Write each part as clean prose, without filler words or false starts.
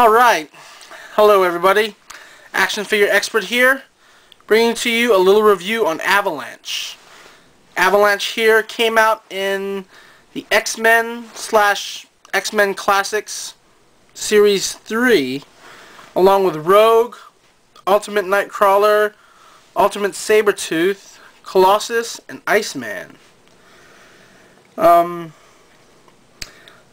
Alright, hello everybody, action figure expert here, bringing to you a little review on Avalanche. Avalanche here came out in the X-Men / X-Men Classics Series 3, along with Rogue, Ultimate Nightcrawler, Ultimate Sabretooth, Colossus, and Iceman.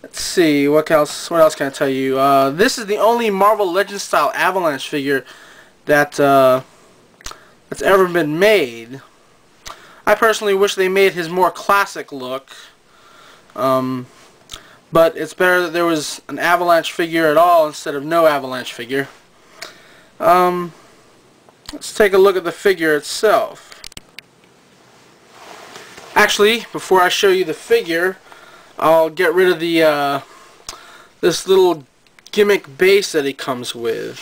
Let's see, what else can I tell you? This is the only Marvel Legends style Avalanche figure that that's ever been made. I personally wish they made his more classic look, but it's better that there was an Avalanche figure at all instead of no Avalanche figure. Let's take a look at the figure itself. Actually, before I show you the figure, I'll get rid of the this little gimmick base that he comes with.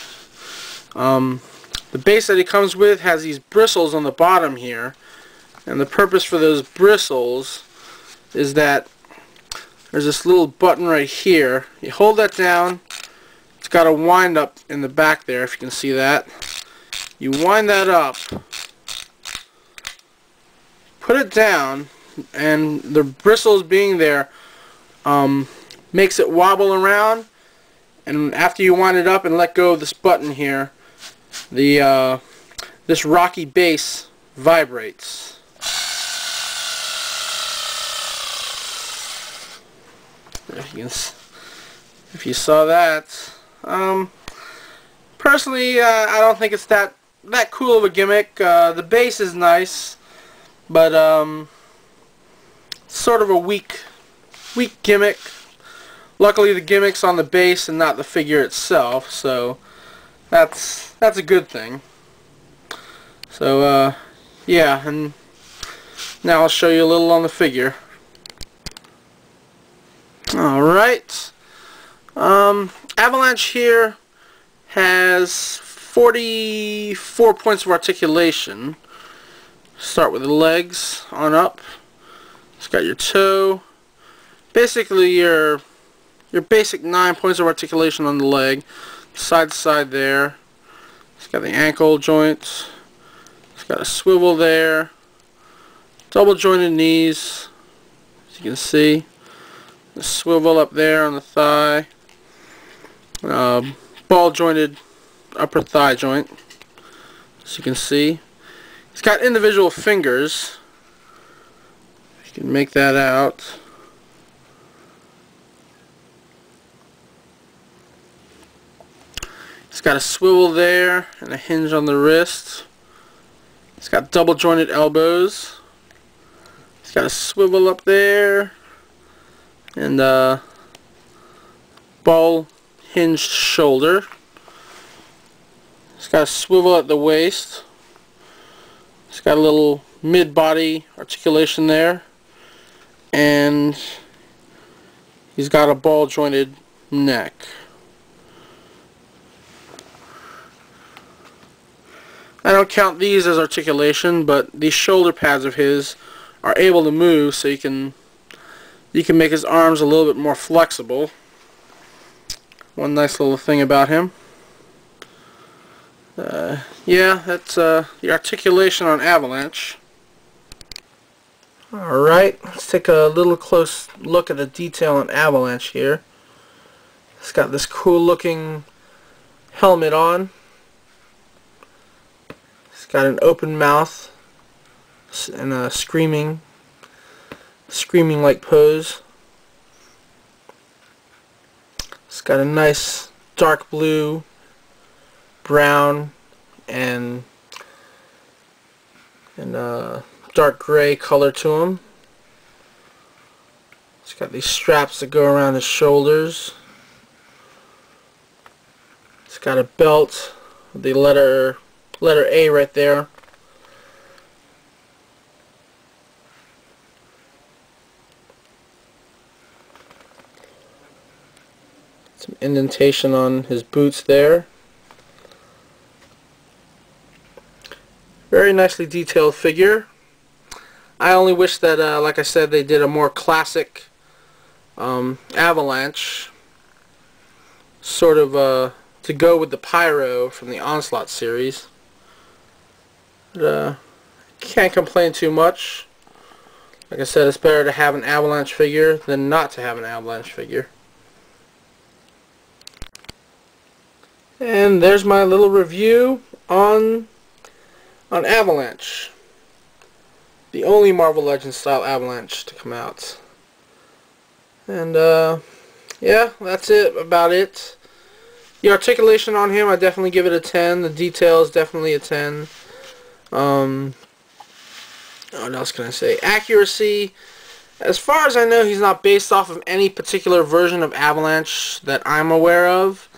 The base that he comes with has these bristles on the bottom here, and the purpose for those bristles is that there's this little button right here. You hold that down, it's got a wind up in the back there, if you can see that. You wind that up, put it down, and the bristles being there makes it wobble around, and after you wind it up and let go of this button here, the this rocky base vibrates. If you saw that, personally, I don't think it's that cool of a gimmick. The base is nice, but sort of a weak gimmick. Luckily the gimmick's on the base and not the figure itself, so that's a good thing. So yeah, and now I'll show you a little on the figure. Alright, Avalanche here has 44 points of articulation. Start with the legs on up. It's got your toe. Basically your basic 9 points of articulation on the leg. Side to side there. It's got the ankle joint. It's got a swivel there. Double jointed knees, as you can see. The swivel up there on the thigh. Ball jointed upper thigh joint, as you can see. It's got individual fingers. You can make that out. It's got a swivel there and a hinge on the wrist. It's got double jointed elbows. It's got a swivel up there and a ball hinged shoulder. It's got a swivel at the waist. It's got a little mid-body articulation there, and he's got a ball jointed neck. I don't count these as articulation, but these shoulder pads of his are able to move, so you can make his arms a little bit more flexible. One nice little thing about him. Yeah, that's the articulation on Avalanche. Alright, let's take a little close look at the detail on Avalanche here. It's got this cool looking helmet on. It's got an open mouth and a screaming like pose. It's got a nice dark blue, brown, and dark gray color to him. It's got these straps that go around his shoulders. It's got a belt with the letter A right there. Some indentation on his boots there. Very nicely detailed figure. I only wish that, like I said, they did a more classic Avalanche. Sort of to go with the Pyro from the Onslaught series. But, can't complain too much. Like I said, it's better to have an Avalanche figure than not to have an Avalanche figure. And there's my little review on Avalanche. The only Marvel Legends style Avalanche to come out. And yeah, that's about it. The articulation on him, I definitely give it a 10. The details, definitely a 10. What else can I say? Accuracy, as far as I know, he's not based off of any particular version of Avalanche that I'm aware of.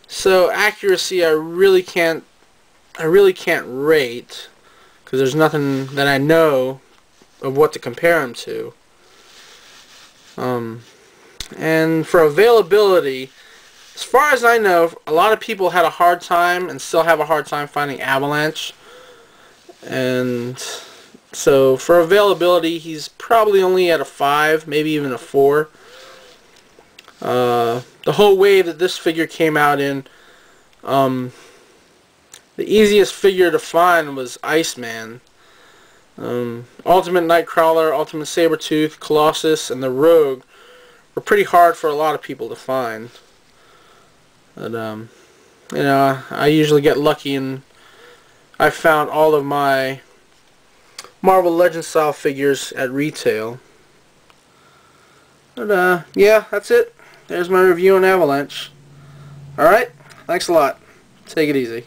So accuracy, I really can't rate, because there's nothing that I know of what to compare him to. And for availability, as far as I know, a lot of people had a hard time and still have a hard time finding Avalanche. And so for availability, he's probably only at a 5, maybe even a 4. The whole wave that this figure came out in, the easiest figure to find was Iceman. Ultimate Nightcrawler, Ultimate Sabretooth, Colossus, and the Rogue were pretty hard for a lot of people to find. But, you know, I usually get lucky and I found all of my Marvel Legends style figures at retail. But, yeah, that's it. There's my review on Avalanche. Alright, thanks a lot. Take it easy.